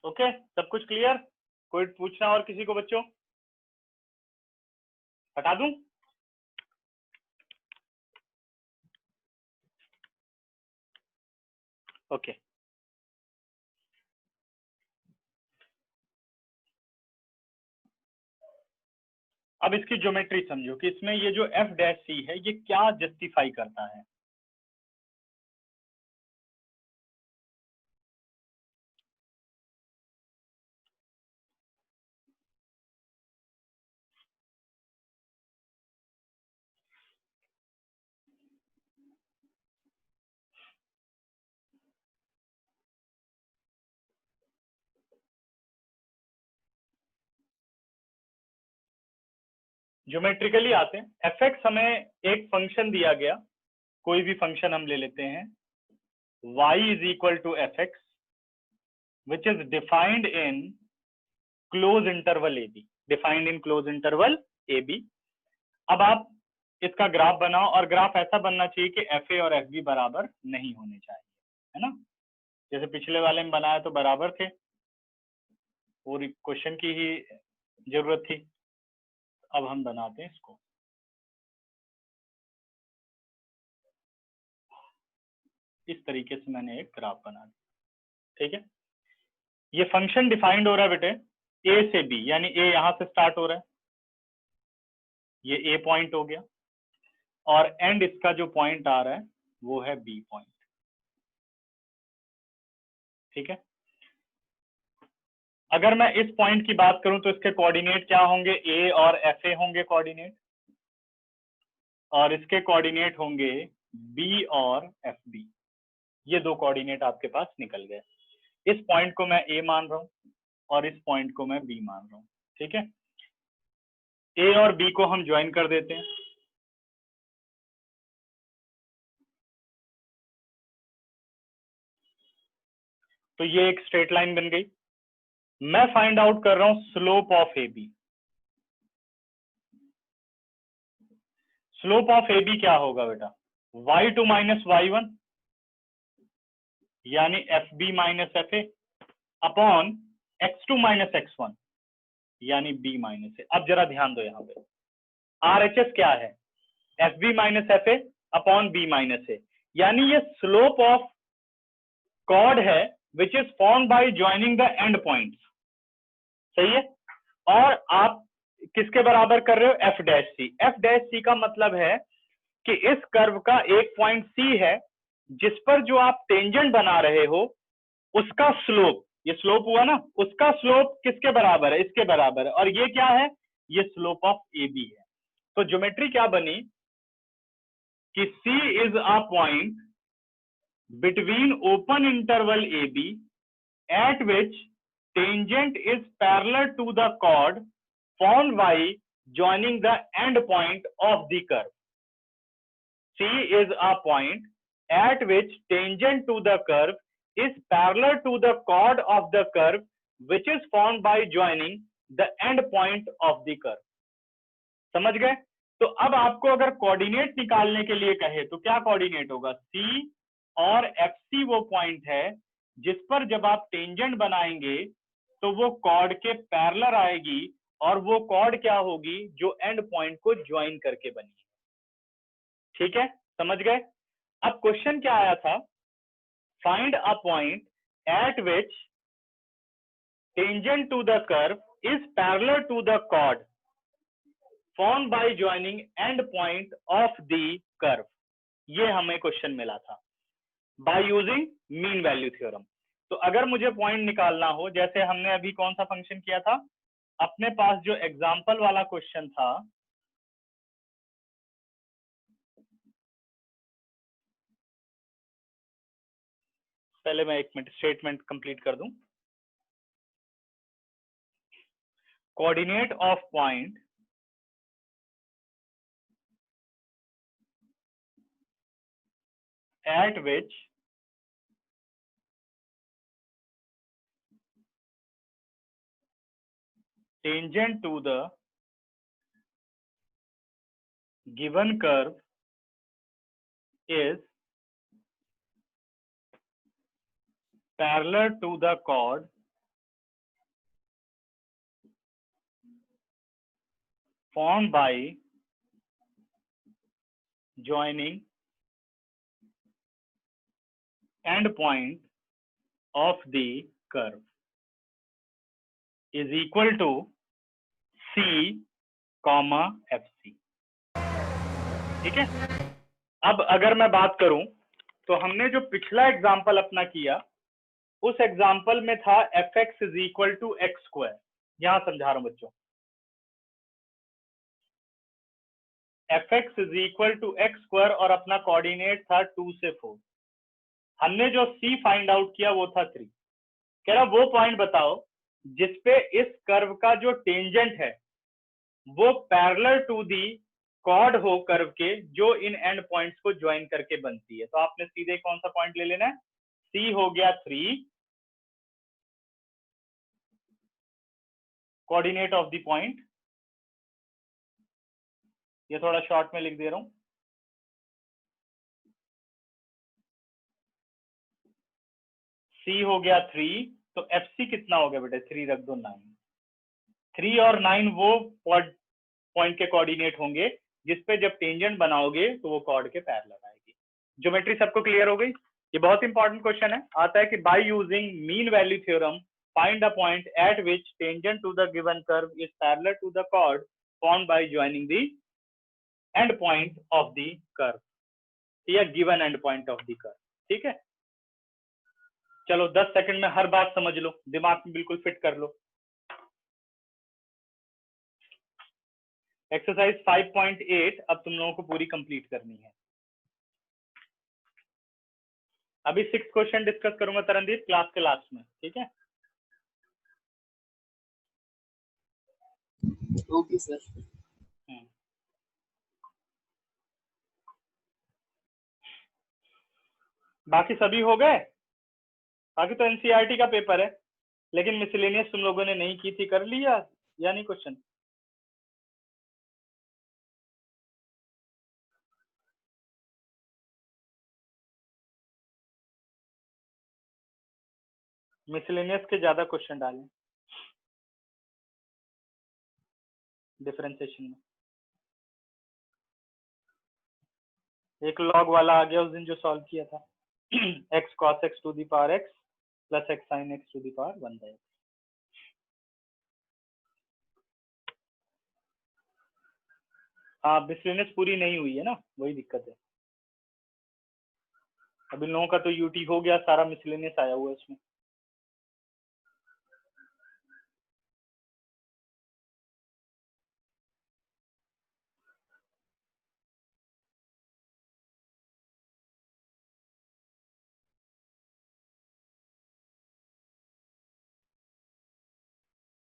Okay, सब कुछ clear? कोई पूछना और किसी को बच्चों? हटा दूं? ओके, अब इसकी ज्योमेट्री समझो कि इसमें ये जो एफ डैश सी है ये क्या जस्टिफाई करता है। ज्योमेट्रिकली आते हैं। एफ एक्स हमें एक फंक्शन दिया गया, कोई भी फंक्शन हम ले लेते हैं, y is equal to F X which is defined in close interval A B, defined in close interval A B. अब आप इसका ग्राफ बनाओ और ग्राफ ऐसा बनना चाहिए कि एफ ए और एफ बी बराबर नहीं होने चाहिए, है ना। जैसे पिछले वाले में बनाया तो बराबर थे, पूरी क्वेश्चन की ही जरूरत थी। अब हम बनाते हैं इसको, इस तरीके से मैंने एक ग्राफ बना दिया, ठीक है। ये फंक्शन डिफाइंड हो रहा है बेटे ए से बी, यानी ए यहां से स्टार्ट हो रहा है, ये ए पॉइंट हो गया, और एंड इसका जो पॉइंट आ रहा है वो है बी पॉइंट, ठीक है। अगर मैं इस पॉइंट की बात करूं तो इसके कोऑर्डिनेट क्या होंगे, ए और एफ ए होंगे कोऑर्डिनेट, और इसके कोऑर्डिनेट होंगे बी और एफ बी। ये दो कोऑर्डिनेट आपके पास निकल गए। इस पॉइंट को मैं ए मान रहा हूं और इस पॉइंट को मैं बी मान रहा हूं, ठीक है। ए और बी को हम ज्वाइन कर देते हैं, तो ये एक स्ट्रेट लाइन बन गई। मैं फाइंड आउट कर रहा हूं slope of A B. Slope of A B क्या होगा बेटा, y2 माइनस y1 यानी F B minus F A upon x2 minus x1 यानी b माइनस ए। अब जरा ध्यान दो, यहाँ पे RHS क्या है, F B minus F A upon B minus A, यानी ये स्लोप ऑफ कॉर्ड है which is form by joining the end points, सही है। और आप किसके बराबर कर रहे हो, F dash C. F dash C का मतलब है कि इस कर्व का एक पॉइंट सी है जिस पर जो आप टेंजेंट बना रहे हो उसका स्लोप, ये स्लोप हुआ ना, उसका स्लोप किसके बराबर है, इसके बराबर है, और ये क्या है, ये स्लोप ऑफ ए बी है। तो ज्योमेट्री क्या बनी कि C is a point between open interval A B at which tangent is parallel to the chord formed by joining the end point of the curve. C is a point at which tangent to the curve is parallel to the chord of the curve which is formed by joining the end point of the curve. समझ गए? तो अब आपको अगर coordinate निकालने के लिए कहे तो क्या कोऑर्डिनेट होगा, C और FC वो पॉइंट है जिस पर जब आप टेंजेंट बनाएंगे तो वो कॉर्ड के पैरेलल आएगी, और वो कॉर्ड क्या होगी, जो एंड पॉइंट को ज्वाइन करके बनी, ठीक है, समझ गए। अब क्वेश्चन क्या आया था, find a point at which tangent to the curve is parallel to the chord formed by joining end point of the curve. ये हमें क्वेश्चन मिला था by using mean value theorem. तो अगर मुझे पॉइंट निकालना हो, जैसे हमने अभी कौन सा फंक्शन किया था, अपने पास जो एग्जाम्पल वाला क्वेश्चन था, पहले मैं एक मिनट स्टेटमेंट कंप्लीट कर दूं। Coordinate of point at which tangent to the given curve is parallel to the chord formed by joining end point of the curve is equal to C, FC। ठीक है। अब अगर मैं बात करूं तो हमने जो पिछला एग्जाम्पल अपना किया उस एग्जाम्पल में था fx is equal to X square. यहां समझा रहा हूं बच्चों, fx is equal to X square और अपना कोऑर्डिनेट था 2 से 4। हमने जो c फाइंड आउट किया वो था 3। कह रहा वो पॉइंट बताओ जिसपे इस कर्व का जो टेंजेंट है वो पैरेलल टू दी कॉर्ड हो कर्व के जो इन एंड पॉइंट्स को ज्वाइन करके बनती है। तो आपने सीधे कौन सा पॉइंट ले लेना है, C हो गया 3, कोऑर्डिनेट ऑफ द पॉइंट, ये थोड़ा शॉर्ट में लिख दे रहा हूं, C हो गया 3, तो FC कितना हो गया बेटे, 3 रख दो 9। 3 और 9 वो पॉइंट के कोऑर्डिनेट होंगे जिसपे जब टेंजेंट बनाओगे तो वो कॉर्ड के पैरेलल आएगी। ज्योमेट्री सबको क्लियर हो गई। ये बहुत इंपॉर्टेंट क्वेश्चन है, आता है कि by using mean value theorem find the point at which tangent to the given curve is parallel to the chord formed by joining the end point of the curve या given end point of the curve. ठीक है, चलो 10 second में हर बात समझ लो, दिमाग में बिल्कुल फिट कर लो। एक्सरसाइज 5.8 अब तुम लोगों को पूरी कंप्लीट करनी है। अभी 6 क्वेश्चन डिस्कस करूंगा तरनदीप क्लास के लास्ट में, ठीक है। Okay sir. बाकी सभी हो गए, बाकी तो एनसीईआरटी का पेपर है, लेकिन मिसलेनियस तुम लोगों ने नहीं की थी, कर लिया या नहीं क्वेश्चन? मिसलेनियस के ज्यादा क्वेश्चन डालें डिफरेंशिएशन में। एक लॉग वाला आ गया उस दिन जो सॉल्व किया था, x cos x to the power x plus x sin x to the power 1/x। हाँ, मिसलेनियस पूरी नहीं हुई है ना, वही दिक्कत है। अब इन लोगों का तो यूटी हो गया, सारा मिसलेनियस आया हुआ है इसमें।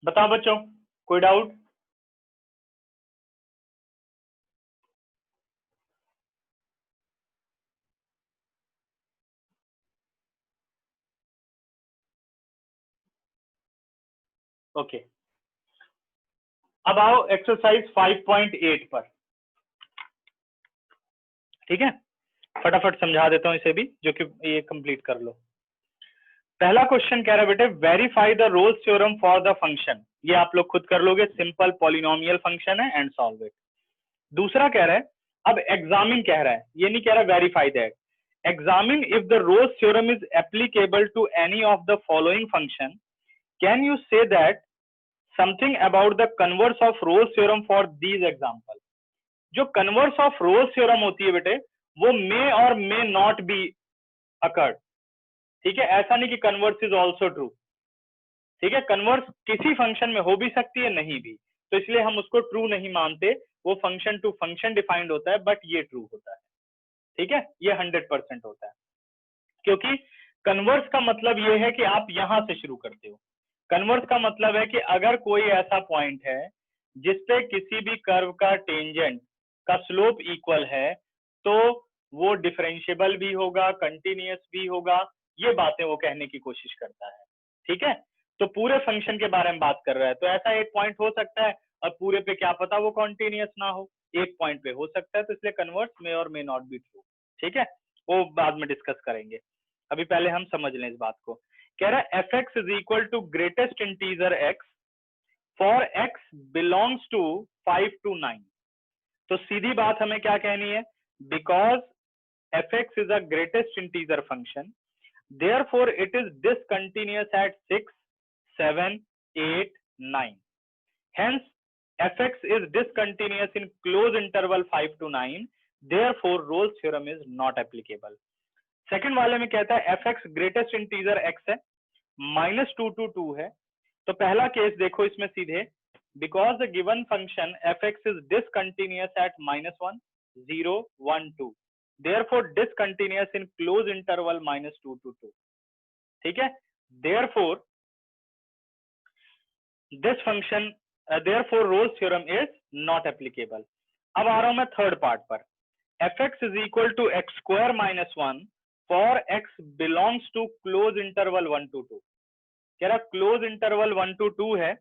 बताओ बच्चों, कोई डाउट? ओके, अब आओ एक्सरसाइज 5.8 पर। ठीक है, फटाफट समझा देता हूं इसे भी, जो कि ये कंप्लीट कर लो। पहला क्वेश्चन कह रहा है बेटे, verify the Rolle's theorem for the function. ये आप लोग खुद कर लोगे, सिंपल पॉलिनोमियल फंक्शन है एंड सॉल्व इट। दूसरा कह रहा है, अब एग्जामिन कह रहा है, ये नहीं कह रहा verify that. Examine if the Rolle's theorem is applicable to any of the following function, can you say that something about the converse of Rolle's theorem for these example. जो कन्वर्स ऑफ रोल्स थ्योरम होती है बेटे, वो मे और may not be occurred. ठीक है, ऐसा नहीं कि कन्वर्स इज ऑल्सो ट्रू। ठीक है, कन्वर्स किसी फंक्शन में हो भी सकती है, नहीं भी, तो इसलिए हम उसको ट्रू नहीं मानते। वो फंक्शन टू फंक्शन डिफाइंड होता है, बट ये ट्रू होता है। ठीक है, ये 100% होता है, क्योंकि कन्वर्स का मतलब ये है कि आप यहां से शुरू करते हो। कन्वर्स का मतलब है कि अगर कोई ऐसा पॉइंट है जिसपे किसी भी कर्व का टेंजेंट का स्लोप इक्वल है, तो वो डिफरेंशिएबल भी होगा, कंटिन्यूअस भी होगा, ये बातें वो कहने की कोशिश करता है। ठीक है, तो पूरे फंक्शन के बारे में बात कर रहा है, तो ऐसा एक पॉइंट हो सकता है और पूरे पे क्या पता वो कॉन्टिन्यूअस ना हो, एक पॉइंट पे हो सकता है, तो इसलिए कन्वर्स में और मे नॉट बी ट्रू। ठीक है, वो बाद में डिस्कस करेंगे, अभी पहले हम समझ लें इस बात को। कह रहा है F X is equal to greatest integer X for X belongs to 5 to 9। तो सीधी बात हमें क्या कहनी है, because F X is a greatest integer function, therefore it is discontinuous at 6, 7, 8, 9। hence fx is discontinuous in closed interval 5 to 9, therefore Rolle's theorem is not applicable। Second वाले में कहता है fx ग्रेटेस्ट इंटीजर x है, -2 to 2 है। तो पहला case देखो इसमें सीधे, because the given function fx is discontinuous at -1, 0, 1, 2, therefore discontinuous in closed interval -2 to 2। ठीक है, therefore this function therefore Rolle's theorem is not applicable। अब आ रहा हूं मैं थर्ड पार्ट पर, fx is equal to x square minus 1 for x belongs to closed interval 1 to 2। कह रहा close interval 1 to 2 है,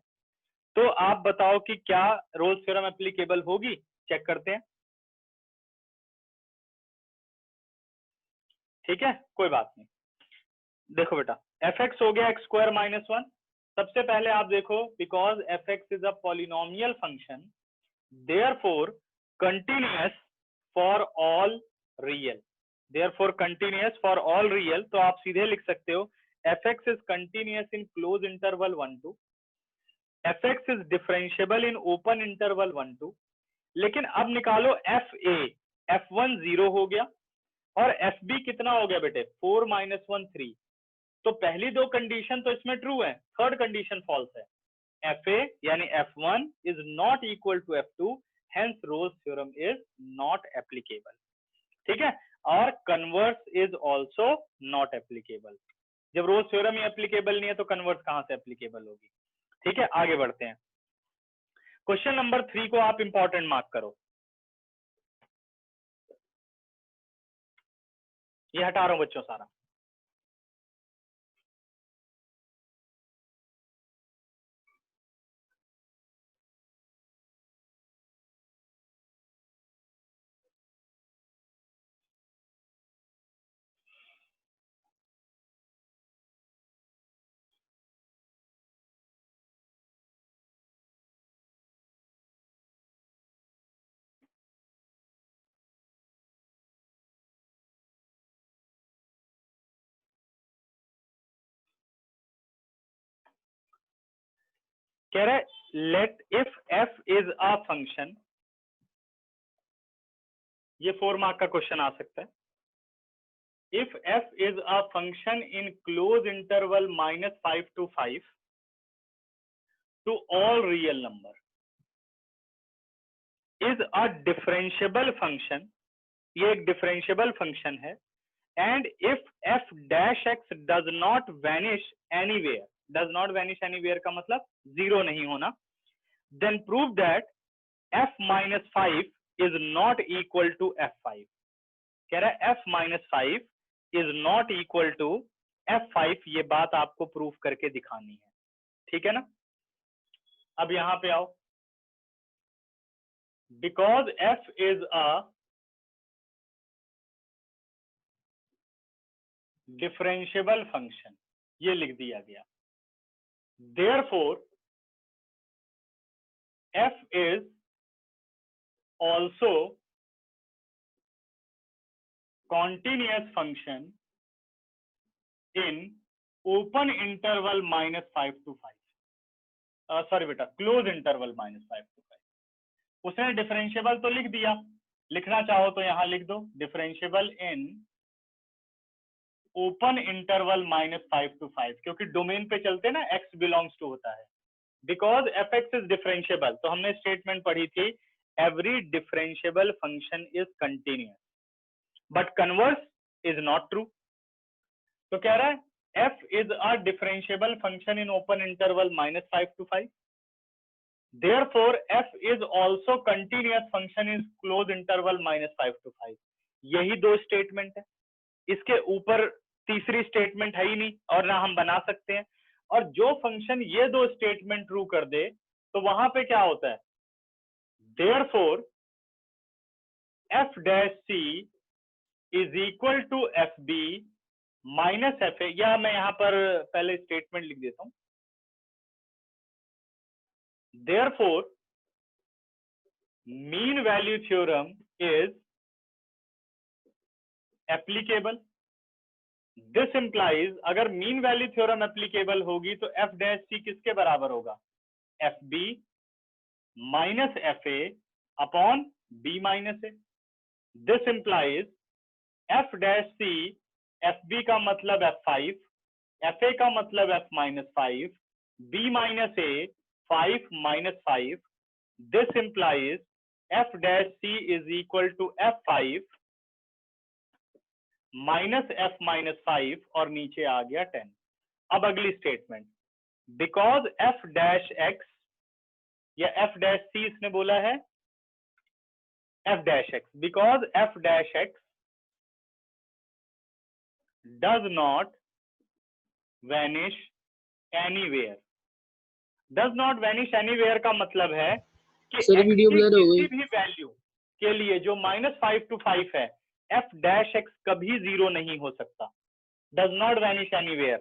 तो आप बताओ कि क्या रोल्स थ्योरम एप्लीकेबल होगी, चेक करते हैं। ठीक है, कोई बात नहीं। देखो बेटा, एफ एक्स हो गया एक्स स्क्वायर -1। सबसे पहले आप देखो, because F X is a polynomial function, therefore continuous for all real, therefore continuous for all real. तो आप सीधे लिख सकते हो F X is continuous in close interval 1 to, F X is differentiable in open interval 1 to। लेकिन अब निकालो F A, F1 0 हो गया और एफ बी कितना हो गया बेटे, 4 - 1 3। तो पहली दो कंडीशन तो इसमें ट्रू है, थर्ड कंडीशन फॉल्स है। एफ ए यानी F1 is not equal to F2, hence Rolle's theorem is not applicable. ठीक है, और converse is also not applicable. जब रोल्स थ्योरम ही एप्लीकेबल नहीं है तो कन्वर्स कहां से एप्लीकेबल होगी। ठीक है, आगे बढ़ते हैं। क्वेश्चन नंबर 3 को आप इंपॉर्टेंट मार्क करो, ये हटा रहा हूं बच्चों सारा। कह रहे let if F is a function, ये 4 मार्क का क्वेश्चन आ सकता है। If F is a function in close interval -5 to 5 to all real number, is a differentiable function, ये एक डिफरेंशियबल फंक्शन है, and if F dash X does not vanish anywhere, does not vanish anywhere का मतलब zero नहीं होना, then prove that f minus 5 is not equal to f5। कह रहा है f minus 5 is not equal to f5, ये बात आपको प्रूफ करके दिखानी है। ठीक है ना, अब यहां पे आओ, because f is a differentiable function, ये लिख दिया गया, therefore f is also continuous function in open interval -5 to 5, sorry बेटा क्लोज इंटरवल -5 to 5। उसने डिफरेंशियबल तो लिख दिया, लिखना चाहो तो यहां लिख दो differentiable in open interval -5 to 5, क्योंकि डोमेन पे चलते ना x बिलोंग्स टू होता है। Because F X is differentiable, तो हमने स्टेटमेंट पढ़ी थी every differentiable function is continuous but converse is not true. तो कह रहा है f is a differentiable function in open interval -5 to 5, therefore f is also continuous function in closed interval -5 to 5। यही दो स्टेटमेंट है, इसके ऊपर तीसरी स्टेटमेंट है ही नहीं और ना हम बना सकते हैं। और जो फंक्शन ये दो स्टेटमेंट ट्रू कर दे तो वहां पे क्या होता है, therefore f dash c is equal to fb minus fa, या मैं यहां पर पहले स्टेटमेंट लिख देता हूं, therefore mean value theorem is applicable. This implies अगर मीन वैल्यू थ्योरम एप्लीकेबल होगी तो एफ डैश सी किसके बराबर होगा? F B minus F A upon B minus A. This implies F dash C, F B का मतलब F5, F A का मतलब F minus 5, B minus A 5 minus 5. This implies F dash C is equal to F5 minus F minus 5 और नीचे आ गया 10. अब अगली statement, because F dash x या एफ डैश सी इसने बोला है F dash x, because F dash X does not vanish anywhere. Does not vanish anywhere का मतलब है कि सर वीडियो ब्लर हो गई। किसी भी वैल्यू के लिए जो -5 to 5 है, एफ डैश एक्स कभी 0 नहीं हो सकता. Does not vanish anywhere.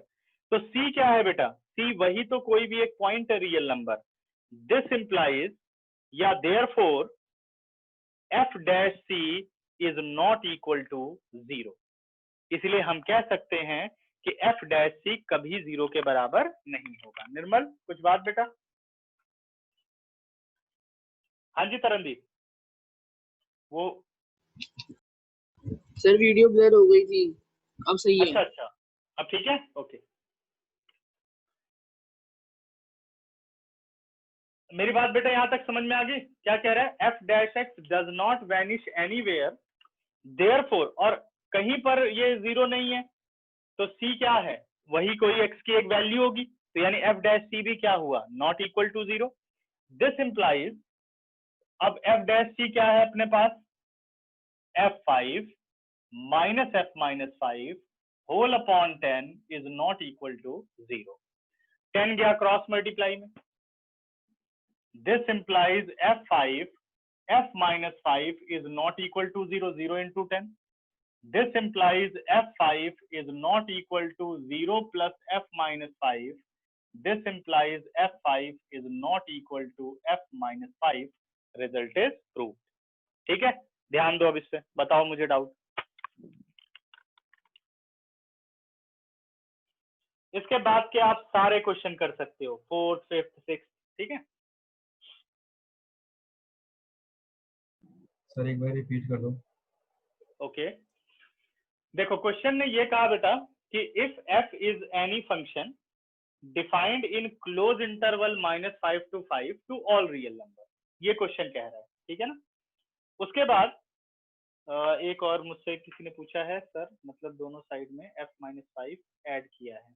तो सी क्या है बेटा? सी वही तो कोई भी एक पॉइंट है, रियल नंबर. दिस इंप्लाइज या therefore F dash C is not equal to 0. इसलिए हम कह सकते हैं कि एफ डैश सी कभी 0 के बराबर नहीं होगा. निर्मल कुछ बात बेटा? हाँ जी तरनदीप. वो सर वीडियो ब्लर हो गई थी, अब सही है। अच्छा अच्छा, अब ठीक है, ओके. मेरी बात बेटा यहाँ तक समझ में आ गई? क्या कह रहा है? F dash X does not vanish anywhere, therefore, और कहीं पर ये 0 नहीं है, तो सी क्या है? वही कोई एक्स की एक वैल्यू होगी, तो यानी एफ डैश सी भी क्या हुआ? Not equal to 0. This implies, अब एफ डैश सी क्या है अपने पास? F5 minus F minus 5 whole upon 10 is not equal to 0. 10 गया क्रॉस मल्टीप्लाई में. This implies F5 f minus 5 is not equal to 0. 0 into 10. This implies F5 is not equal to 0 plus f minus 5. This implies F5 is not equal to f minus 5. Result is proved. ठीक है, ध्यान दो. अब इससे बताओ मुझे doubt. इसके बाद के आप सारे क्वेश्चन कर सकते हो, 4th 5th 6th. ठीक है सर, एक बार रिपीट कर दो. ओके. देखो क्वेश्चन ने ये कहा बेटा कि if f is any function defined in close interval -5 to 5 to all real number. ये क्वेश्चन कह रहा है. ठीक है ना. उसके बाद एक और मुझसे किसी ने पूछा है, सर मतलब दोनों साइड में f-5 ऐड किया है.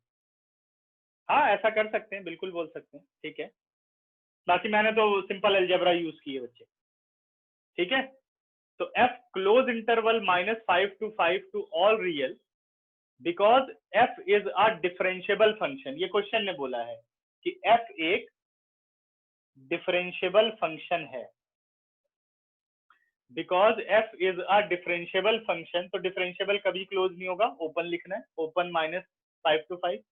हाँ ऐसा कर सकते हैं, बिल्कुल बोल सकते हैं. ठीक है, बाकी मैंने तो सिंपल अलजेब्रा यूज किए बच्चे. ठीक है, तो f close interval -5 to 5 to all real because f is a differentiable function. ये क्वेश्चन ने बोला है कि f एक डिफरेंशिएबल फंक्शन है. Because f is a differentiable function, तो डिफरेंशिएबल कभी क्लोज नहीं होगा, ओपन लिखना है, ओपन -5 to 5.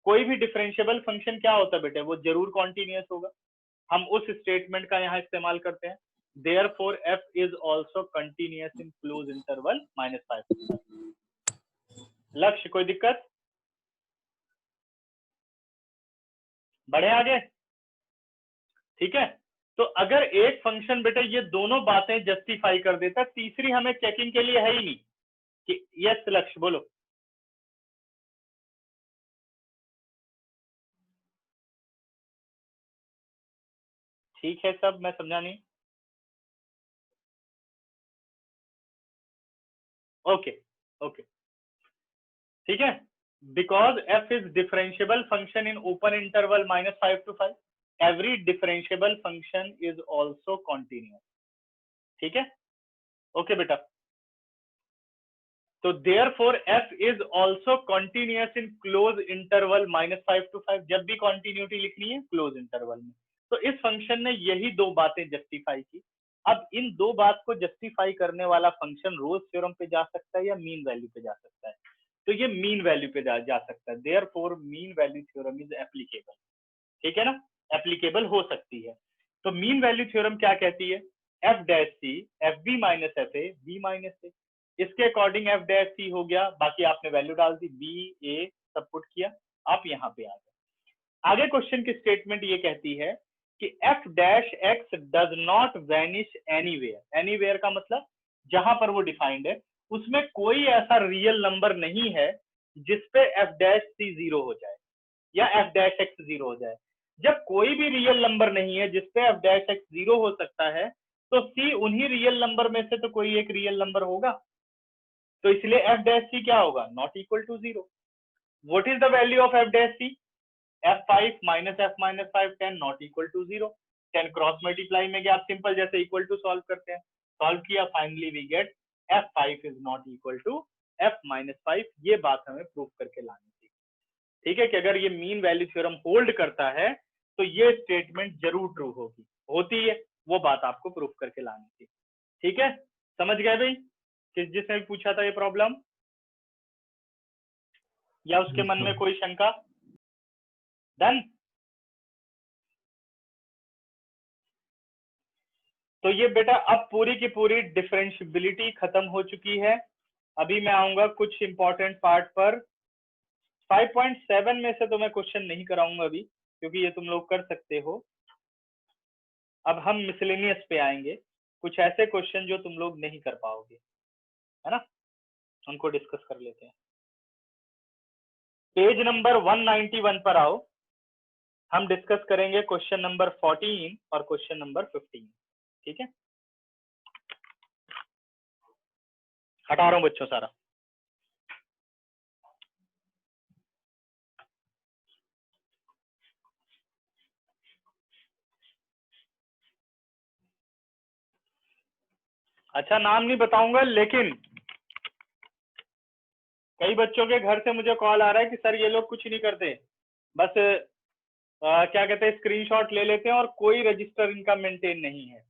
कोई भी डिफरेंशिएबल फंक्शन क्या होता है बेटे? वो जरूर कॉन्टिन्यूअस होगा. हम उस स्टेटमेंट का यहाँ इस्तेमाल करते हैं. Therefore f is also continuous in closed interval -5 to 5. लक्ष्य कोई दिक्कत? बढ़े आगे. ठीक है, तो अगर एक फंक्शन बेटा ये दोनों बातें जस्टिफाई कर देता, तीसरी हमें चेकिंग के लिए है ही नहीं कि यस लक्ष्य बोलो. ठीक है सब, मैं समझा नहीं. ओके ओके ठीक है. Because f is differentiable function in open interval -5 to 5, every differentiable function is also continuous. ठीक है, ओके बेटा. तो therefore f is also continuous in close interval -5 to 5. जब भी कॉन्टिन्यूटी लिखनी है क्लोज इंटरवल में. तो इस फंक्शन ने यही दो बातें जस्टिफाई की. अब इन दो बात को जस्टिफाई करने वाला फंक्शन रोल्स थ्योरम पे जा सकता है या मीन वैल्यू पे जा सकता है. तो ये मीन वैल्यू पे जा सकता है. therefore mean value theorem is applicable. ठीक है ना. एप्लीकेबल हो सकती है। तो मीन वैल्यू थ्योरम क्या कहती है, F dash C F B minus F A B minus A, इसके अकॉर्डिंग एफ डैश सी हो गया, बाकी आपने वैल्यू डाल दी, बी ए सब पुट किया, आप यहाँ पे आ गए। आगे क्वेश्चन की स्टेटमेंट ये कहती है कि F dash X does not vanish anywhere. Anywhere का मतलब जहां पर वो डिफाइंड है उसमें कोई ऐसा रियल नंबर नहीं है जिसपे एफ डैश सी जीरो हो जाए या एफ डैश एक्स जीरो हो जाए। जब कोई भी रियल नंबर नहीं है जिसपे एफ डैश एक्स जीरो हो सकता है तो सी उन्हीं रियल नंबर में से तो कोई एक रियल नंबर होगा, तो इसलिए एफ डैश सी क्या होगा, not equal to zero. What is the value of F dash C, f5 minus F minus 5 10 not equal to zero. 10 cross multiply में गया, सिंपल जैसे इक्वल टू सॉल्व करते हैं, सॉल्व किया, finally we get f5 is not equal to f minus 5। ये बात हमें prove करके लानी थी, ठीक है, कि अगर ये मीन वैल्यू थ्योरम होल्ड करता है तो ये स्टेटमेंट जरूर ट्रू होगी, होती है, वो बात आपको प्रूव करके लानी थी। ठीक है, समझ गए भाई, जिसने भी पूछा था ये प्रॉब्लम, या उसके मन में कोई शंका? डन। तो ये बेटा अब पूरी की पूरी डिफरेंशियबिलिटी खत्म हो चुकी है। अभी मैं आऊंगा कुछ इंपॉर्टेंट पार्ट पर। 5.7 में से तो मैं क्वेश्चन नहीं कराऊंगा अभी, क्योंकि ये तुम लोग कर सकते हो। अब हम मिसलेनियस पे आएंगे, कुछ ऐसे क्वेश्चन जो तुम लोग नहीं कर पाओगे, है ना, उनको डिस्कस कर लेते हैं। पेज नंबर 191 पर आओ, हम डिस्कस करेंगे क्वेश्चन नंबर 14 और क्वेश्चन नंबर 15। ठीक है, हटा रहा हूं बच्चों सारा। अच्छा, नाम नहीं बताऊंगा, लेकिन कई बच्चों के घर से मुझे कॉल आ रहा है कि सर ये लोग कुछ नहीं करते, बस क्या कहते हैं, स्क्रीनशॉट ले लेते हैं और कोई रजिस्टर इनका मेंटेन नहीं है।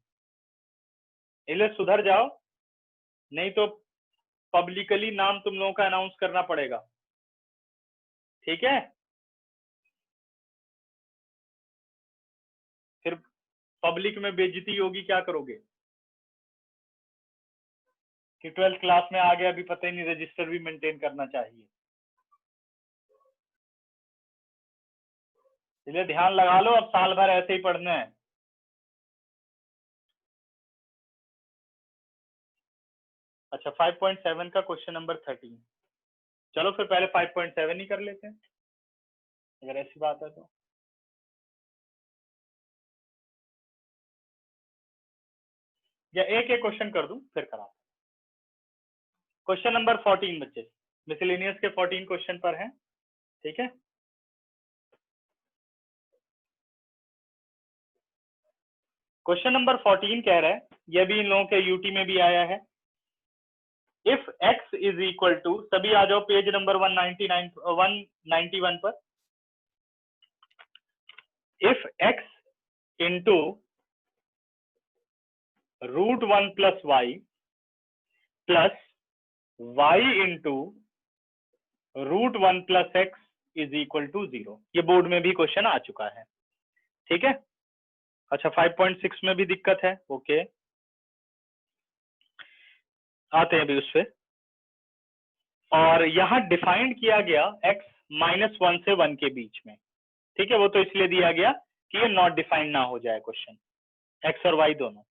इसलिए सुधर जाओ, नहीं तो पब्लिकली नाम तुम लोगों का अनाउंस करना पड़ेगा। ठीक है, फिर पब्लिक में बेइज्जती होगी, क्या करोगे कि 12th क्लास में आ गया, अभी पता ही नहीं रजिस्टर भी मेंटेन करना चाहिए। इसलिए ध्यान लगा लो, अब साल भर ऐसे ही पढ़ना है। अच्छा, 5.7 का क्वेश्चन नंबर 13। चलो फिर पहले 5.7 ही कर लेते हैं, अगर ऐसी बात है तो। या एक एक क्वेश्चन कर दूं फिर करा। क्वेश्चन नंबर 14 बच्चे, मिसलेनियस के 14 क्वेश्चन पर हैं। ठीक है, क्वेश्चन नंबर 14 कह रहा है, यह भी इन लोगों के यूटी में भी आया है। If x is equal to, सभी आ जाओ पेज नंबर 191 पर। If x into √1 plus Y plus y into √1 plus X is equal to 0। ये बोर्ड में भी क्वेश्चन आ चुका है। ठीक है, अच्छा 5.6 में भी दिक्कत है, ओके, आते हैं अभी उस पे। और यहां डिफाइंड किया गया x -1 से 1 के बीच में। ठीक है, वो तो इसलिए दिया गया कि ये नॉट डिफाइंड ना हो जाए क्वेश्चन, x और y दोनों।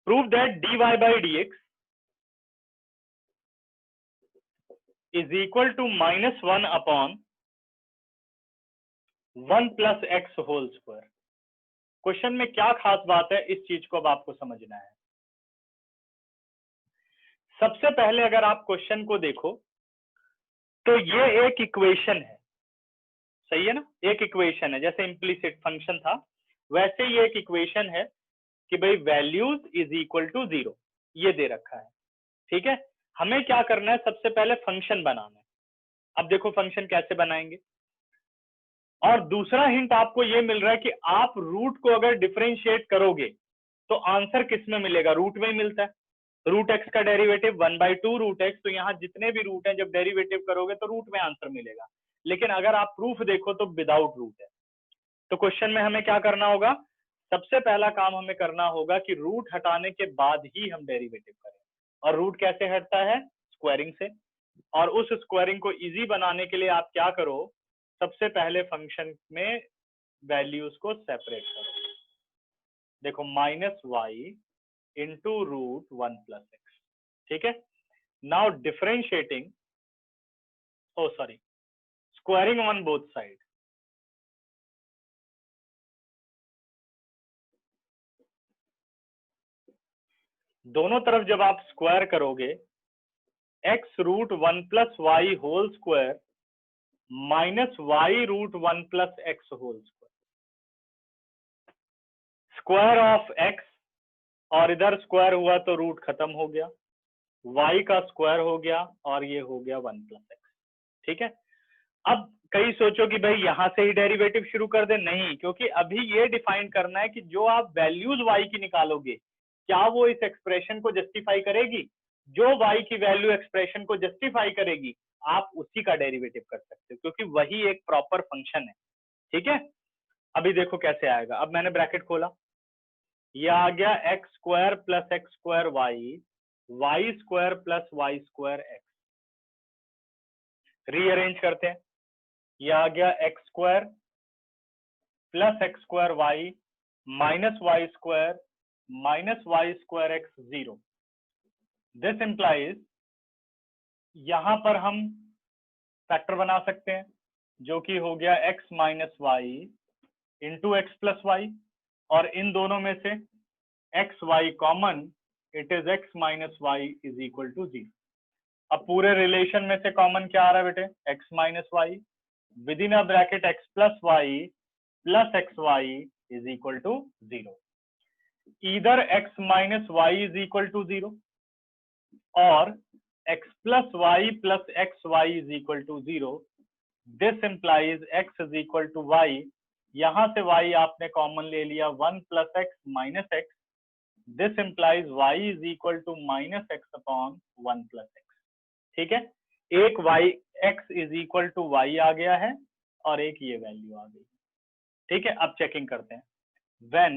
Prove that dy by dx is equal to -1 upon 1 plus X whole square. Question में क्या खास बात है, इस चीज को अब आपको समझना है। सबसे पहले अगर आप क्वेश्चन को देखो तो ये एक इक्वेशन है, सही है ना, एक इक्वेशन है, जैसे इम्प्लीसिट फंक्शन था वैसे ये एक इक्वेशन है कि भाई वैल्यूज इज इक्वल टू 0, ये दे रखा है। ठीक है, हमें क्या करना है, सबसे पहले फंक्शन बनाना है। अब देखो फंक्शन कैसे बनाएंगे, और दूसरा हिंट आपको ये मिल रहा है कि आप रूट को अगर डिफरेंशिएट करोगे तो आंसर किस में मिलेगा, रूट में ही मिलता है। रूट एक्स का डेरिवेटिव 1/2 रूट एक्स, तो यहाँ जितने भी रूट हैं जब डेरिवेटिव करोगे तो रूट में आंसर मिलेगा। लेकिन अगर आप प्रूफ देखो तो विदाउट रूट है, तो क्वेश्चन में हमें क्या करना होगा, सबसे पहला काम हमें करना होगा कि रूट हटाने के बाद ही हम डेरिवेटिव करें। और रूट कैसे हटता है, स्क्वायरिंग से। और उस स्क्वायरिंग को इजी बनाने के लिए आप क्या करो, सबसे पहले फंक्शन में वैल्यूज को सेपरेट करो। देखो -y इंटू रूट 1 + x, ठीक है। Now differentiating, oh sorry, squaring on both side. दोनों तरफ जब आप स्क्वायर करोगे, x root 1 + y whole square minus y root 1 + x whole square, square of x, और इधर स्क्वायर हुआ तो रूट खत्म हो गया, y का स्क्वायर हो गया और ये हो गया 1 + x, ठीक है। अब कई सोचो कि भाई यहां से ही डेरिवेटिव शुरू कर दे, नहीं, क्योंकि अभी ये डिफाइन करना है कि जो आप वैल्यूज y की निकालोगे, क्या वो इस एक्सप्रेशन को जस्टिफाई करेगी। जो y की वैल्यू एक्सप्रेशन को जस्टिफाई करेगी, आप उसी का डेरिवेटिव कर सकते हो, क्योंकि वही एक प्रॉपर फंक्शन है, ठीक है। अभी देखो कैसे आएगा। अब मैंने ब्रैकेट खोला, ये आ गया x² + x² y² + y² x। Rearrange करते हैं, ये आ गया x² + x² y minus y² minus y² x 0। This implies, यहां पर हम फैक्टर बना सकते हैं, जो कि हो गया x - y into x + y, और इन दोनों में से x y common, it is x - y = 0। अब पूरे रिलेशन में से कॉमन क्या आ रहा है बेटे, x - y with in a bracket x + y + xy = 0। Either x - y = 0 और x + y + xy = 0। This implies x = y, यहां से y आपने कॉमन ले लिया 1 + x - x। This implies y = -x/1 + x, ठीक है। एक x = y आ गया है और एक ये वैल्यू आ गई, ठीक है। अब चेकिंग करते हैं, व्हेन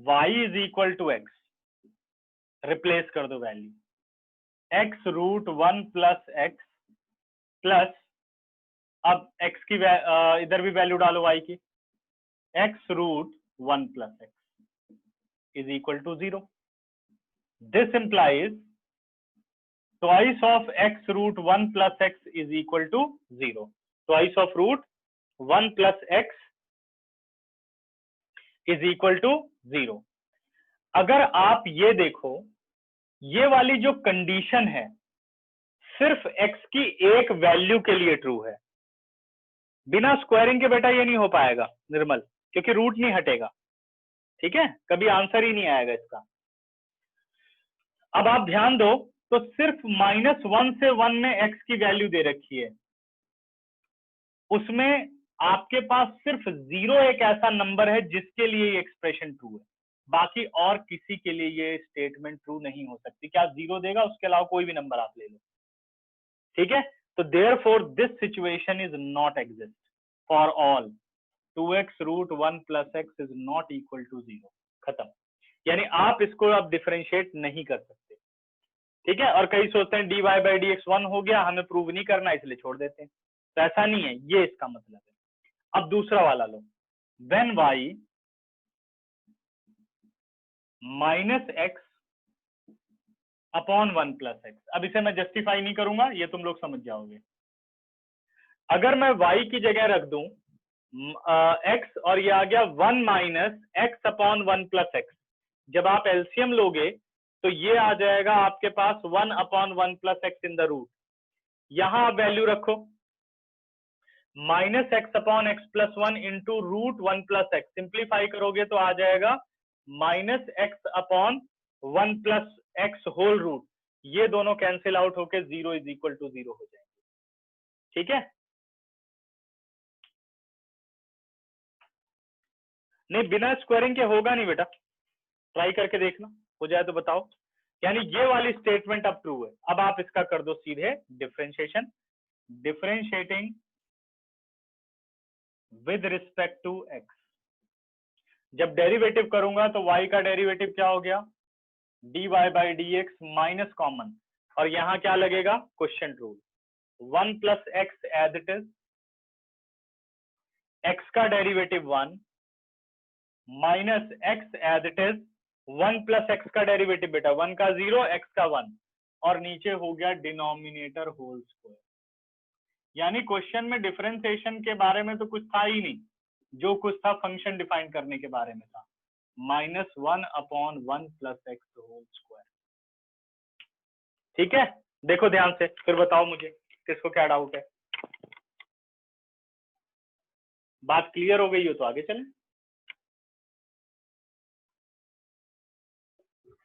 y = x, रिप्लेस कर दो value, x root 1 + x plus, अब x की इधर भी वैल्यू डालो y की, x root 1 + x = 0। This implies twice of x root 1 + x = 0। twice of root 1 + x = 0। अगर आप ये देखो, ये वाली जो कंडीशन है सिर्फ x की एक वैल्यू के लिए ट्रू है। बिना स्क्वायरिंग के बेटा ये नहीं हो पाएगा निर्मल, क्योंकि रूट नहीं हटेगा, ठीक है, कभी आंसर ही नहीं आएगा इसका। अब आप ध्यान दो, तो सिर्फ -1 से 1 में x की वैल्यू दे रखी है, उसमें आपके पास सिर्फ 0 एक ऐसा नंबर है जिसके लिए ये एक्सप्रेशन ट्रू है, बाकी और किसी के लिए ये स्टेटमेंट ट्रू नहीं हो सकती। क्या 0 देगा, उसके अलावा कोई भी नंबर आप ले लो, ठीक है। तो therefore this situation is not exist for all 2x root 1 + x is not equal to 0, खत्म। यानी आप इसको अब डिफरेंशिएट नहीं कर सकते, ठीक है। और कई सोचते हैं dy/dx 1 हो गया, हमें प्रूव नहीं करना इसलिए छोड़ देते हैं, तो ऐसा नहीं है, ये इसका मतलब है। अब दूसरा वाला लो, when y -x upon 1 + x। अब इसे मैं जस्टिफाई नहीं करूंगा, ये तुम लोग समझ जाओगे। अगर मैं y की जगह रख दूं x, और ये आ गया 1 - x अपॉन 1 + x, जब आप एलसीएम लोगे तो ये आ जाएगा आपके पास 1 upon 1 + x in the root. यहां आप वैल्यू रखो, -x upon x + 1 into root 1 + x, simplify करोगे तो आ जाएगा -x upon 1 + x whole root. ये दोनों कैंसिल आउट होके 0 = 0 हो जाएंगे, ठीक है। नहीं, बिना स्क्वायरिंग के होगा नहीं बेटा, ट्राई करके देखना, हो जाए तो बताओ। यानी ये वाली स्टेटमेंट अब ट्रू है। अब आप इसका कर दो सीधे differentiation, differentiating with respect to X. जब डेरिवेटिव करूंगा तो y का डेरिवेटिव क्या हो गया, dy by D X minus common, और यहाँ क्या लगेगा, question rule, 1 plus X as it is, X का derivative 1 minus X as it is 1 plus X का डेरिवेटिव, बेटा 1 का 0 एक्स का 1, और नीचे हो गया डिनोमिनेटर होल स्क्वायर। यानी क्वेश्चन में डिफरेंशिएशन के बारे में तो कुछ था ही नहीं, जो कुछ था फंक्शन डिफाइन करने के बारे में था, -1/1 प्लस एक्स होल स्क्वायर। ठीक है, देखो ध्यान से, फिर बताओ मुझे किसको क्या डाउट है। बात क्लियर हो गई हो तो आगे चलें।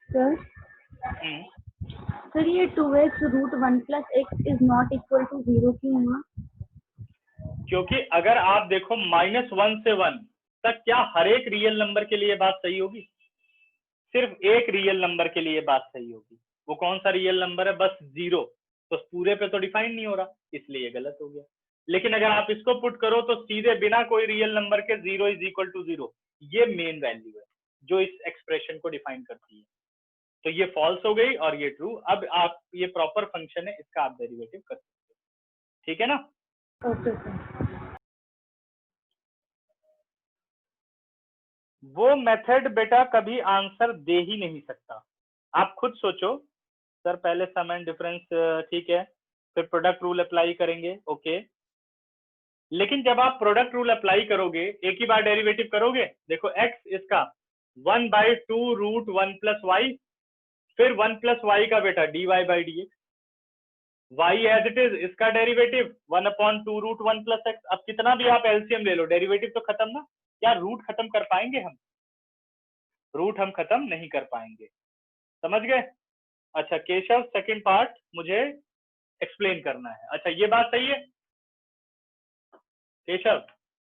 सर सर ये 2x root 1 plus X is not equal to 0 क्यों हुआ? क्योंकि अगर आप देखो -1 से 1 तक क्या हर एक रियल नंबर के लिए बात सही होगी, सिर्फ एक रियल नंबर के लिए बात सही होगी। वो कौन सा रियल नंबर है, बस 0, तो पूरे पे तो डिफाइन नहीं हो रहा, इसलिए गलत हो गया। लेकिन अगर आप इसको पुट करो तो सीधे बिना कोई रियल नंबर के 0 इज इक्वल टू 0, ये मेन वैल्यू है जो इस एक्सप्रेशन को डिफाइन करती है। तो ये फॉल्स हो गई और ये ट्रू। अब आप, ये प्रॉपर फंक्शन है, इसका आप डेरिवेटिव कर सकते हो, ठीक है ना। Okay sir. वो मेथड बेटा कभी आंसर दे ही नहीं सकता। आप खुद सोचो, सर पहले सम एंड डिफरेंस, ठीक है, फिर प्रोडक्ट रूल अप्लाई करेंगे, ओके, लेकिन जब आप प्रोडक्ट रूल अप्लाई करोगे एक ही बार डेरिवेटिव करोगे, देखो x इसका 1/2 रूट 1 प्लस वाई, फिर 1 प्लस वाई का बेटा dy by D X, Y as it is इसका डेरिवेटिव 1/2 रूट 1 प्लस एक्स। अब कितना भी आप एलसीएम ले लो, डेरिवेटिव तो खत्म ना, क्या रूट खत्म कर पाएंगे हम, रूट हम खत्म नहीं कर पाएंगे, समझ गए। अच्छा केशव, सेकंड पार्ट मुझे एक्सप्लेन करना है। अच्छा ये बात सही है केशव,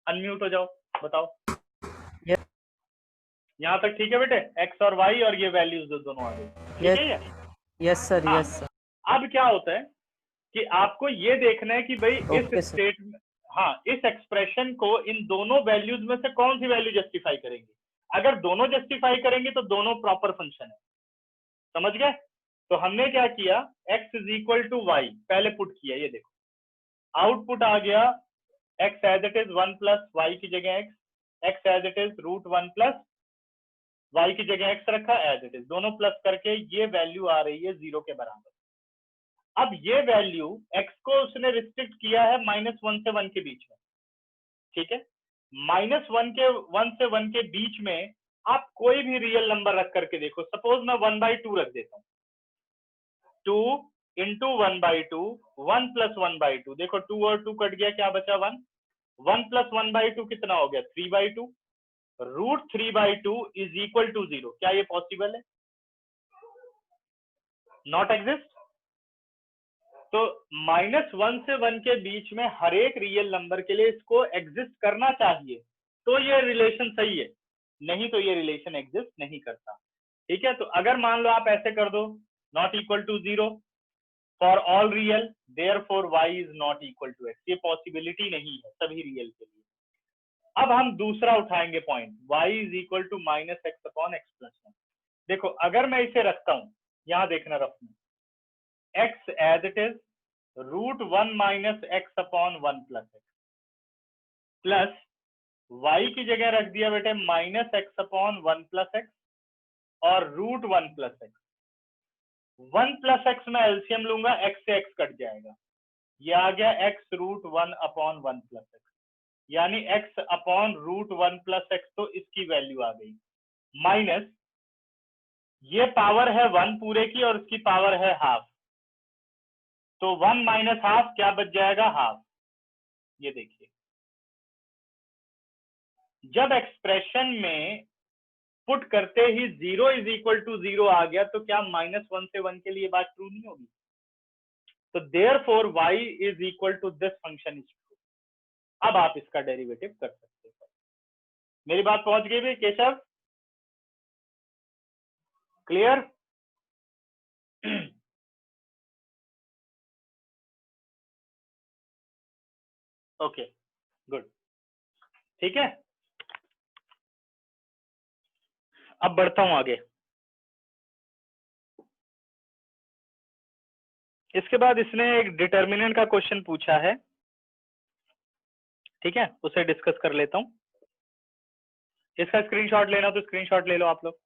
अनम्यूट हो जाओ, बताओ। यहाँ तक ठीक है बेटे, एक्स और वाई और ये वैल्यूज दोनों आ गई, ठीक है ये? यस सर, हाँ, यस सर। अब क्या होता है कि आपको ये देखना है कि भाई Okay, इस sir. स्टेट में, हाँ, इस एक्सप्रेशन को इन दोनों वैल्यूज में से कौन सी वैल्यू जस्टिफाई करेंगे। अगर दोनों जस्टिफाई करेंगे तो दोनों प्रॉपर फंक्शन है, समझ गए। तो हमने क्या किया, x is equal to Y पहले पुट किया, ये देखो आउटपुट आ गया, x as it is 1 plus Y की जगह x as it is root 1 plus Y की जगह x रखा एज इट इज, दोनों प्लस करके ये वैल्यू आ रही है 0 के बराबर। अब ये वैल्यू x को उसने रिस्ट्रिक्ट किया है -1 से 1 के बीच में, ठीक है। -1 से 1 के बीच में आप कोई भी रियल नंबर रख करके देखो, सपोज मैं 1/2 रख देता हूँ, 2 इंटू 1/2, 1 प्लस 1/2, देखो 2 और 2 कट गया, क्या बचा 1, 1 प्लस 1/2 कितना हो गया 3/2, रूट 3/2 इज इक्वल टू 0। क्या ये पॉसिबल है, नॉट एग्जिस्ट। तो -1 से 1 के बीच में हर एक रियल नंबर के लिए इसको एग्जिस्ट करना चाहिए, तो ये रिलेशन सही है, नहीं तो ये रिलेशन एग्जिस्ट नहीं करता, ठीक है। तो अगर मान लो आप ऐसे कर दो, not equal to 0 for all real, therefore y is not equal to x, ये पॉसिबिलिटी नहीं है सभी रियल के लिए। अब हम दूसरा उठाएंगे point, y is equal to -x/x+1। देखो अगर मैं इसे रखता हूं, यहां देखना रफ में, x as it is root 1 minus x/1 plus x, plus y की जगह रख दिया बेटे -x/1 प्लस x और root 1 plus x। 1 plus x में एलसीएम लूंगा, x से x कट जाएगा, ये आ गया x रूट 1/1 प्लस x, यानी x upon root 1 plus x, तो इसकी वैल्यू आ गई, माइनस ये पावर है 1 पूरे की और इसकी पावर है हाफ, तो 1 माइनस हाफ क्या बच जाएगा, हाफ। ये देखिए जब एक्सप्रेशन में पुट करते ही 0 इज इक्वल टू 0 आ गया, तो क्या -1 से 1 के लिए बात ट्रू नहीं होगी। तो therefore y is equal to this function is true. अब आप इसका डेरिवेटिव कर सकते हो। मेरी बात पहुंच गई भी केशव, क्लियर? Okay good. ठीक है, अब बढ़ता हूं आगे। इसके बाद इसने एक डिटर्मिनेंट का क्वेश्चन पूछा है, ठीक है, उसे डिस्कस कर लेता हूं। इसका स्क्रीनशॉट लेना तो स्क्रीनशॉट ले लो आप लोग।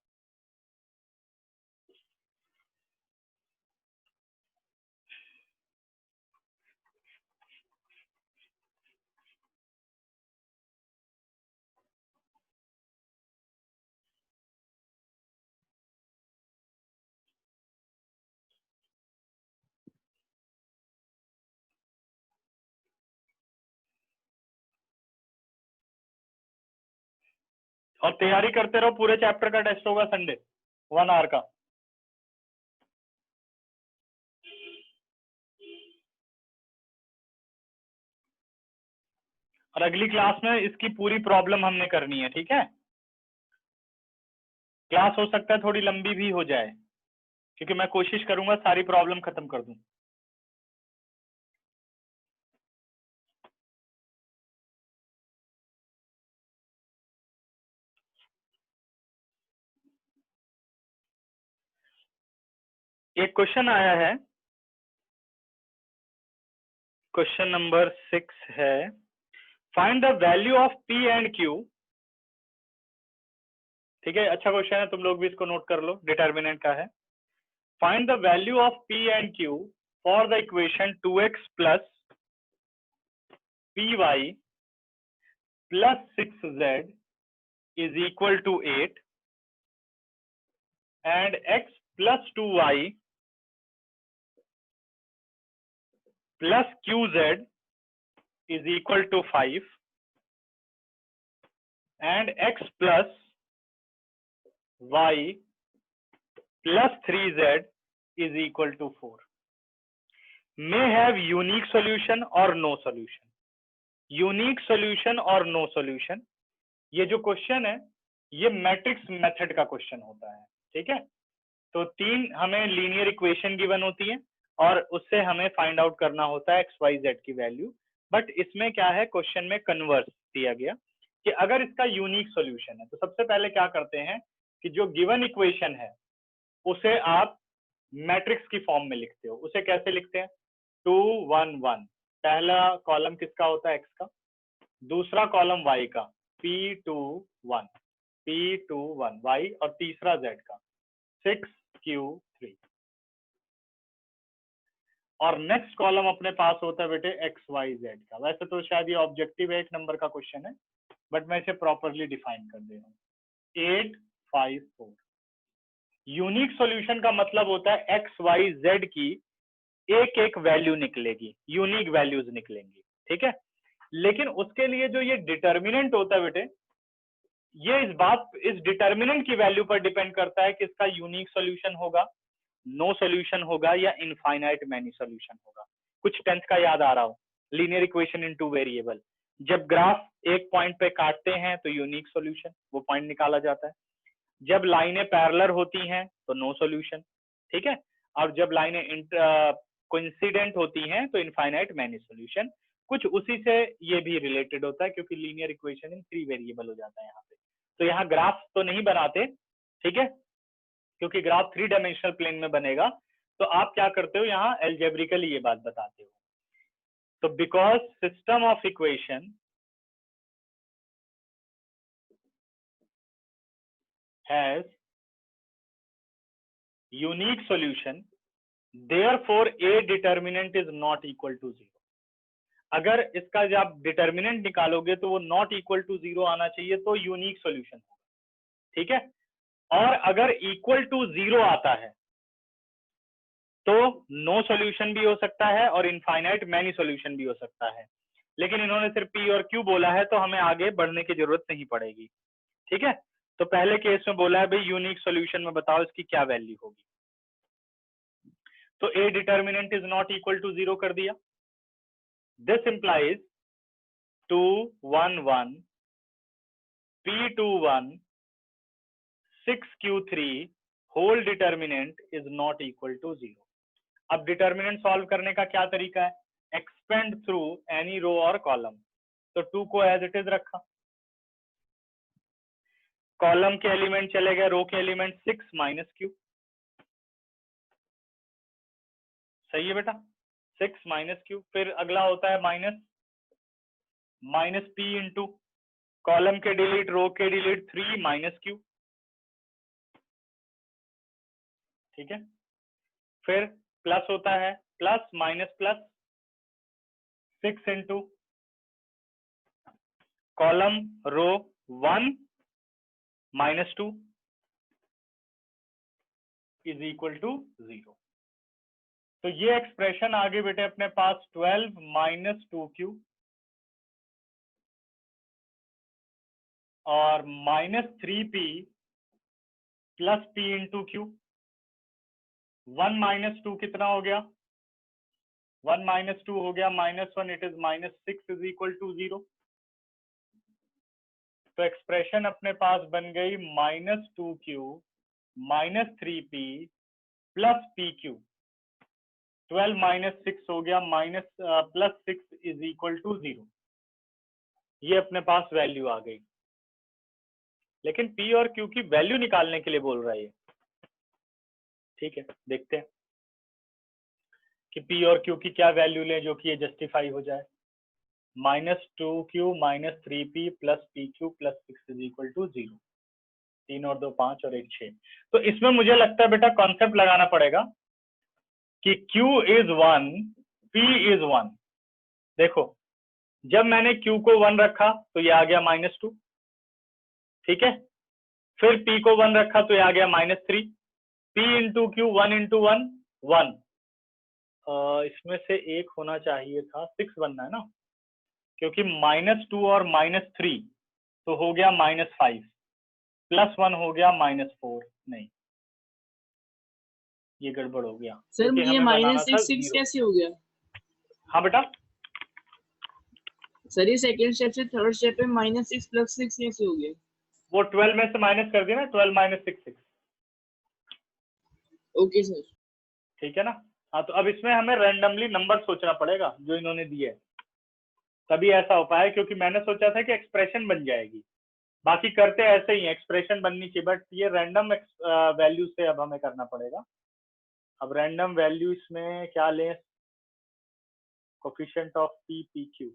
और तैयारी करते रहो, पूरे चैप्टर का टेस्ट होगा संडे 1 आवर का। और अगली क्लास में इसकी पूरी प्रॉब्लम हमने करनी है, ठीक है। क्लास हो सकता है थोड़ी लंबी भी हो जाए, क्योंकि मैं कोशिश करूंगा सारी प्रॉब्लम खत्म कर दूं। एक क्वेश्चन आया है, क्वेश्चन नंबर 6 है, find the value of P and Q. ठीक है, अच्छा क्वेश्चन है, तुम लोग भी इसको नोट कर लो, डिटर्मिनेंट का है। Find the value of P and Q for the equation 2x plus P Y plus 6z is equal to 8 and x plus 2y plus qz is equal to 5 and x plus y plus 3z is equal to 4 may have unique solution or no solution। Unique solution और no solution, ये जो question है ये matrix method का question होता है, ठीक है। तो 3 हमें लीनियर इक्वेशन गिवन होती है और उससे हमें फाइंड आउट करना होता है एक्स वाई जेड की वैल्यू। बट इसमें क्या है, क्वेश्चन में कन्वर्स दिया गया कि अगर इसका यूनिक सॉल्यूशन है तो सबसे पहले क्या करते हैं कि जो गिवन इक्वेशन है उसे आप मैट्रिक्स की फॉर्म में लिखते हो। उसे कैसे लिखते हैं, 2 1 1, पहला कॉलम किसका होता है, एक्स का, दूसरा कॉलम वाई का, P2 1 P2 1 वाई, और तीसरा जेड का 6Q3, और नेक्स्ट कॉलम अपने पास होता है बेटे एक्स वाई जेड का। वैसे तो शायद ये ऑब्जेक्टिव 1 नंबर का क्वेश्चन है, बट मैं इसे प्रॉपरली डिफाइन कर दे रहा हूँ। 8 5 4। यूनिक सॉल्यूशन का मतलब होता है एक्स वाई जेड की एक एक वैल्यू निकलेगी, यूनिक वैल्यूज निकलेंगी, ठीक है। लेकिन उसके लिए जो ये डिटर्मिनेंट होता है बेटे, ये इस डिटर्मिनेंट की वैल्यू पर डिपेंड करता है कि इसका यूनिक सॉल्यूशन होगा, नो सॉल्यूशन होगा, या इनफाइनाइट मैनी सॉल्यूशन होगा। कुछ टेंथ का याद आ रहा हो, लीनियर इक्वेशन इन 2 वेरिएबल, जब ग्राफ एक पॉइंट पे काटते हैं तो यूनिक सॉल्यूशन, वो पॉइंट निकाला जाता है। जब लाइनें पैरेलल होती हैं तो नो सॉल्यूशन, ठीक है। और जब लाइनें कोइंसिडेंट होती हैं तो इनफाइनाइट मैनी सॉल्यूशन। कुछ उसी से ये भी रिलेटेड होता है, क्योंकि लीनियर इक्वेशन इन 3 वेरिएबल हो जाता है यहाँ पे। तो यहाँ ग्राफ तो नहीं बनाते, ठीक है, क्योंकि ग्राफ 3 डायमेंशनल प्लेन में बनेगा। तो आप क्या करते हो, यहाँ एल्जेब्रिकली ये बात बताते हो। तो because system of equation has unique solution, therefore a determinant is not equal to 0। अगर इसका जब आप डिटर्मिनेंट निकालोगे तो वो नॉट इक्वल टू 0 आना चाहिए, तो यूनिक सॉल्यूशन होगा, ठीक है। और अगर इक्वल टू 0 आता है तो नो सॉल्यूशन भी हो सकता है और इनफाइनाइट मैनी सॉल्यूशन भी हो सकता है। लेकिन इन्होंने सिर्फ पी और क्यू बोला है, तो हमें आगे बढ़ने की जरूरत नहीं पड़ेगी, ठीक है। तो पहले केस में बोला है भाई यूनिक सॉल्यूशन में बताओ इसकी क्या वैल्यू होगी, तो A determinant is not equal to 0 कर दिया। This implies 2 1 1 P21 6Q3 whole determinant is not equal to 0। अब डिटर्मिनेंट सॉल्व करने का क्या तरीका है, एक्सपेंड थ्रू एनी रो और कॉलम। तो 2 को एज इट इज रखा, कॉलम के एलिमेंट चले गए, रो के एलिमेंट 6 माइनस क्यू। सही है बेटा, 6 माइनस क्यू। फिर अगला होता है माइनस पी इंटू कॉलम के डिलीट, रो के डिलीट 3 माइनस क्यू। ठीक है, फिर प्लस होता है plus minus plus 6 into column row 1 minus 2 is equal to 0। तो ये एक्सप्रेशन आ गई बेटे अपने पास 12 माइनस 2q और minus 3p plus p into Q. 1 minus 2 कितना हो गया, 1 माइनस 2 हो गया -1, it is -6 is equal to 0। तो एक्सप्रेशन अपने पास बन गई -2q minus 3p plus pq। 12 minus 6 हो गया प्लस 6 इज इक्वल टू 0। ये अपने पास वैल्यू आ गई, लेकिन p और q की वैल्यू निकालने के लिए बोल रहा है ये। ठीक है, देखते हैं कि p और q की क्या वैल्यू लें जो कि ये जस्टिफाई हो जाए। -2q minus 3p plus pq plus 6 is equal to 0। 3 और 2 5 और 1 6। तो इसमें मुझे लगता है बेटा कॉन्सेप्ट लगाना पड़ेगा कि q इज 1, p इज 1। देखो जब मैंने q को 1 रखा तो ये आ गया -2। ठीक है, फिर p को 1 रखा तो ये आ गया -3। p into Q 1 into 1 1। इसमें से एक होना चाहिए था, 6 बनना है ना, क्योंकि -2 और -3 तो हो गया -5 प्लस 1 हो गया -4। नहीं, ये गड़बड़ हो गया सर क्योंकि ये हमें बनाना था -6 0। कैसे हो गया? हाँ बेटा, सर ये सेकंड स्टेप से थर्ड स्टेप पे -6 प्लस 6 कैसे हो गया? वो 12 में से माइनस कर दिया ना, 12 माइनस 6 ओके सर। ठीक है ना। हाँ, तो अब इसमें हमें रैंडमली नंबर सोचना पड़ेगा जो इन्होंने दिए है, तभी ऐसा हो पाया। क्योंकि मैंने सोचा था कि एक्सप्रेशन बन जाएगी, बाकी करते ऐसे ही एक्सप्रेशन बननी चाहिए, बट ये रैंडम वैल्यू से अब हमें करना पड़ेगा। अब रैंडम वैल्यू इसमें क्या लें, coefficient of P P Q.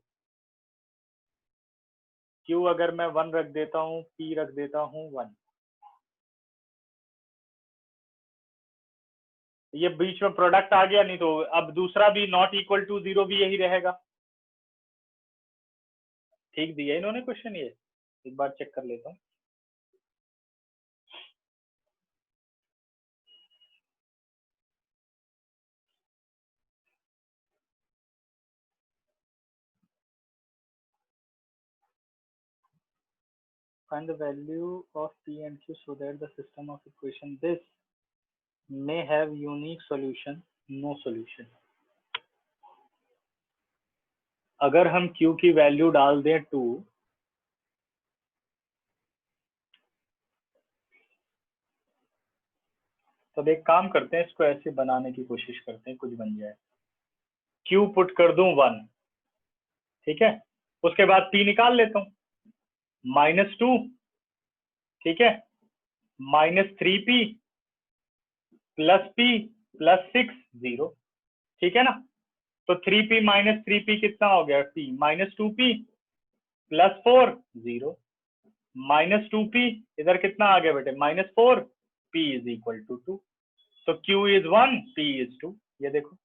Q अगर मैं 1 रख देता हूँ, पी रख देता हूँ 1, ये बीच में प्रोडक्ट आ गया, नहीं तो अब दूसरा भी नॉट इक्वल टू 0 भी यही रहेगा। ठीक दिया इन्होंने क्वेश्चन, ये एक बार चेक कर लेता हूँ। Find the value of p and q so that the system of equation this may have unique solution, no solution। अगर हम q की वैल्यू डाल दें 2, तब एक काम करते हैं, इसको ऐसे बनाने की कोशिश करते हैं, कुछ बन जाए। q पुट कर दूं 1, ठीक है, उसके बाद p निकाल लेता हूं, -2, ठीक है, -3p प्लस p प्लस 6 0। ठीक है ना। तो 3p माइनस 3p कितना हो गया, p -2p प्लस 4 0, -2p इधर कितना आ गया बेटे, -4, p इज इक्वल टू 2। तो q इज 1, p इज 2। ये देखो,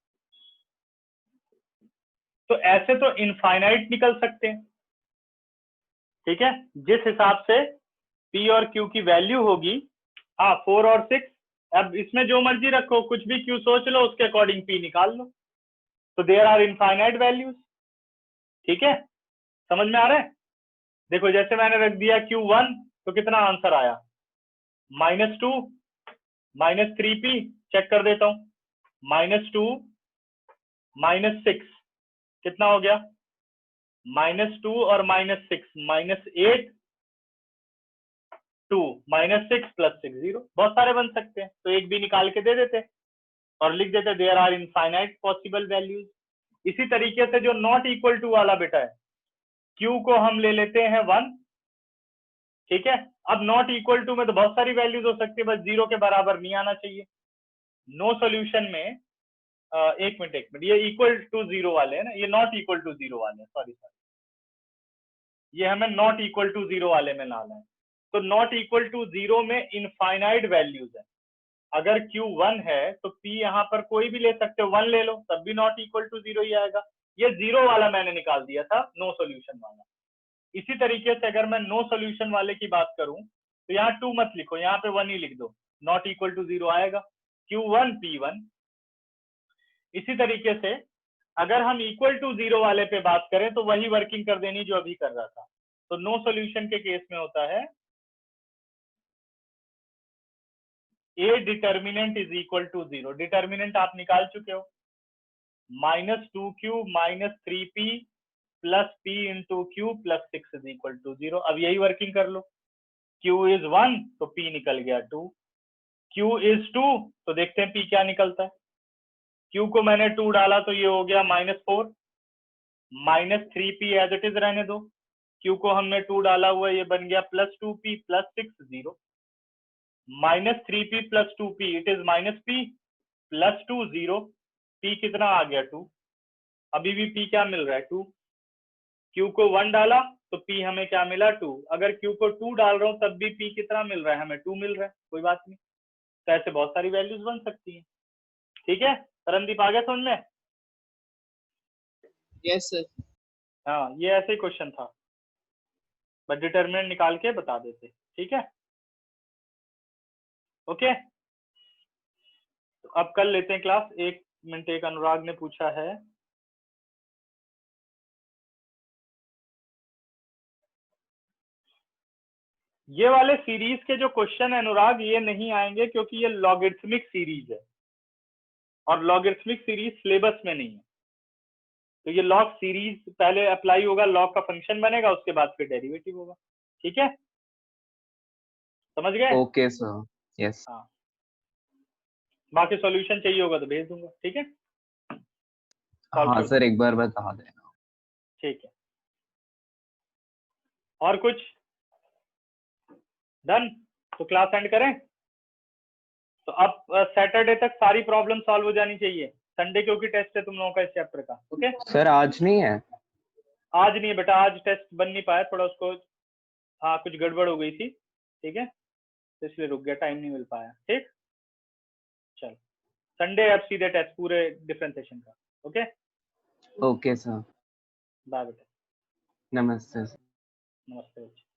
तो ऐसे तो इनफाइनाइट निकल सकते हैं। ठीक है, जिस हिसाब से p और q की वैल्यू होगी। हाँ, 4 और 6, अब इसमें जो मर्जी रखो, कुछ भी q सोच लो, उसके अकॉर्डिंग p निकाल लो। तो देयर आर इनफाइनाइट वैल्यूज। ठीक है, समझ में आ रहा है। देखो जैसे मैंने रख दिया q1, तो कितना आंसर आया, -2 -3p, चेक कर देता हूं, -2 -6 कितना हो गया, -2 और -6 -8 2 -6 प्लस 6 0। बहुत सारे बन सकते हैं, तो एक भी निकाल के दे देते और लिख देते there are infinite possible values. इसी तरीके से जो नॉट इक्वल टू वाला बेटा है, q को हम ले लेते हैं 1, ठीक है। अब नॉट इक्वल टू में तो बहुत सारी वैल्यूज हो सकती है, बस 0 के बराबर नहीं आना चाहिए। नो सॉल्यूशन में एक मिनट, ये इक्वल टू 0 वाले हैं ना, ये नॉट इक्वल टू 0 वाले हैं, सॉरी, ये हमें नॉट इक्वल टू 0 वाले में लाना है। तो नॉट इक्वल टू 0 में इनफाइनाइट वैल्यूज है। अगर Q 1 है तो P यहाँ पर कोई भी ले सकते हो, 1 ले लो तब भी नॉट इक्वल टू 0 ही आएगा। ये 0 वाला मैंने निकाल दिया था, नो सॉल्यूशन वाला। इसी तरीके से अगर मैं नो सॉल्यूशन वाले की बात करूं तो यहाँ 2 मत लिखो, यहाँ पे 1 ही लिख दो, नॉट इक्वल टू 0 आएगा, Q1 P1। इसी तरीके से अगर हम इक्वल टू 0 वाले पे बात करें तो वही वर्किंग कर देनी जो अभी कर रहा था। तो नो सॉल्यूशन के केस में होता है A determinant is equal to 0। Determinant आप निकाल चुके हो, -2Q - 3P plus P into Q plus 6 is equal to 0। अब यही वर्किंग कर लो, Q इज 1 तो P निकल गया 2, Q इज 2 तो देखते हैं P क्या निकलता है। Q को मैंने 2 डाला तो ये हो गया -4, -3P एज इट इज रहने दो, Q को हमने 2 डाला हुआ, ये बन गया +2P plus 6 0, -3P plus 2P it is -P plus 2 0, P कितना आ गया 2, अभी भी P क्या मिल रहा है 2। Q को 1 डाला तो P हमें क्या मिला 2, अगर Q को 2 डाल रहा हूं तब भी P कितना मिल रहा है हमें 2 मिल रहा है, कोई बात नहीं। तो ऐसे बहुत सारी वैल्यूज बन सकती हैं, ठीक है। परमदीप आ गया समझ में? Yes, sir. हाँ, ये ऐसे ही क्वेश्चन था, बस डिटरमिनेंट निकाल के बता देते, ठीक है। ओके, तो अब कर लेते हैं क्लास। 1 मिनट, एक अनुराग ने पूछा है, ये वाले सीरीज के जो क्वेश्चन अनुराग ये नहीं आएंगे क्योंकि ये लॉगरिथमिक सीरीज है और लॉगरिथमिक सीरीज सिलेबस में नहीं है। तो ये लॉग सीरीज पहले अप्लाई होगा, लॉग का फंक्शन बनेगा, उसके बाद फिर डेरिवेटिव होगा, ठीक है, समझ गए? Okay sir, yes. हाँ, बाकी सॉल्यूशन चाहिए होगा तो भेज दूंगा, ठीक है। हाँ सर, एक बार बता देना। ठीक है, और कुछ? डन, तो क्लास एंड करें। तो अब सैटरडे तक सारी प्रॉब्लम सॉल्व हो जानी चाहिए, संडे क्योंकि टेस्ट है तुम लोगों का इस चैप्टर का। ओके सर, आज नहीं है? आज नहीं है बेटा, आज टेस्ट बन नहीं पाया, थोड़ा उसको, हाँ कुछ गड़बड़ हो गई थी, ठीक है, तो इसलिए रुक गया, टाइम नहीं मिल पाया, ठीक। चल संडे अब सीधे टेस्ट पूरे डिफरेंशिएशन का। ओके ओके सर, बाय बेटा, नमस्ते। नमस्ते बच्चे।